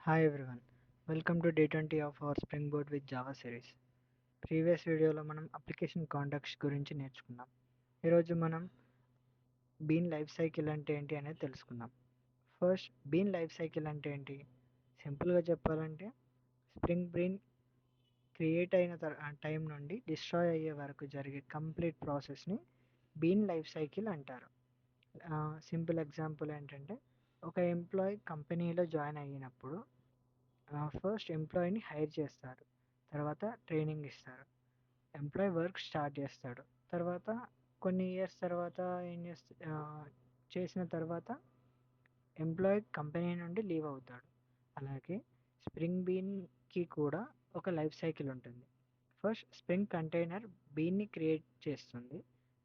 Hi everyone, welcome to day 20 of our Springboard with Java series. Previous వీడియోలో మనం application contacts గురించి నేర్చుకున్నాం. ఈరోజు మనం బీన్ లైఫ్ సైకిల్ అంటే ఏంటి అనేది తెలుసుకుందాం. ఫస్ట్ బీన్ లైఫ్ సైకిల్ అంటే ఏంటి? సింపుల్గా చెప్పాలంటే స్ప్రింగ్ బీన్ క్రియేట్ అయిన టైం నుండి డిస్ట్రాయ్ అయ్యే వరకు జరిగే కంప్లీట్ ప్రాసెస్ని బీన్ లైఫ్ సైకిల్ అంటారు. సింపుల్ ఎగ్జాంపుల్ ఏంటంటే ఒక ఎంప్లాయీ కంపెనీలో జాయిన్ అయినప్పుడు ఫస్ట్ ఎంప్లాయీని హైర్ చేస్తారు, తర్వాత ట్రైనింగ్ ఇస్తారు, ఎంప్లాయీ వర్క్ స్టార్ట్ చేస్తాడు, తర్వాత కొన్ని ఇయర్స్ తర్వాత ఏం చేసిన తర్వాత ఎంప్లాయీ కంపెనీ నుండి లీవ్ అవుతాడు. అలాగే స్ప్రింగ్ బీన్కి కూడా ఒక లైఫ్ సైకిల్ ఉంటుంది. ఫస్ట్ స్ప్రింగ్ కంటైనర్ బీన్ని క్రియేట్ చేస్తుంది,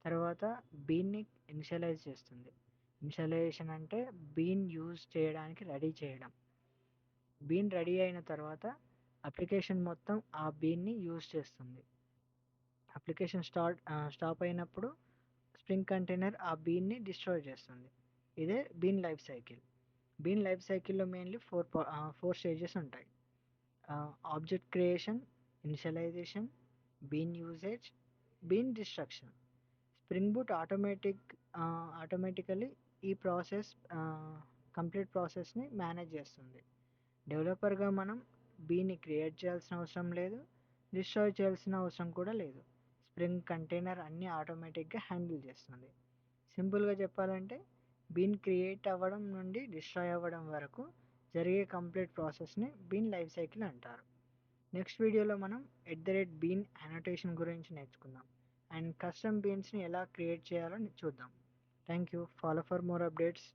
తర్వాత బీన్ని ఇనిషియలైజ్ చేస్తుంది. ఇనిషియలైజేషన్ అంటే బీన్ యూజ్ చేయడానికి రెడీ చేయడం. బీన్ రెడీ అయిన తర్వాత అప్లికేషన్ మొత్తం ఆ బీన్ని యూజ్ చేస్తుంది. అప్లికేషన్ స్టాప్ అయినప్పుడు స్ప్రింగ్ కంటైనర్ ఆ బీన్ని డిస్ట్రాయ్ చేస్తుంది. ఇదే బీన్ లైఫ్ సైకిల్. బీన్ లైఫ్ సైకిల్లో మెయిన్లీ ఫోర్ స్టేజెస్ ఉంటాయి. Object creation, initialization, bean usage, bean destruction. Spring boot automatically ఈ కంప్లీట్ ప్రాసెస్ని మేనేజ్ చేస్తుంది. డెవలపర్గా మనం బీని క్రియేట్ చేయాల్సిన అవసరం లేదు, డిస్ట్రాయ్ చేయాల్సిన అవసరం కూడా లేదు. స్ప్రింగ్ కంటైనర్ అన్నీ ఆటోమేటిక్గా హ్యాండిల్ చేస్తుంది. సింపుల్గా చెప్పాలంటే బీన్ క్రియేట్ అవ్వడం నుండి డిస్ట్రాయ్ అవ్వడం వరకు జరిగే కంప్లీట్ ప్రాసెస్ని బీన్ లైఫ్ సైకిల్ అంటారు. నెక్స్ట్ వీడియోలో మనం @బీన్ అనోటేషన్ గురించి నేర్చుకుందాం అండ్ కస్టమ్ బీన్స్ని ఎలా క్రియేట్ చేయాలో చూద్దాం. Thank you. Follow for more updates.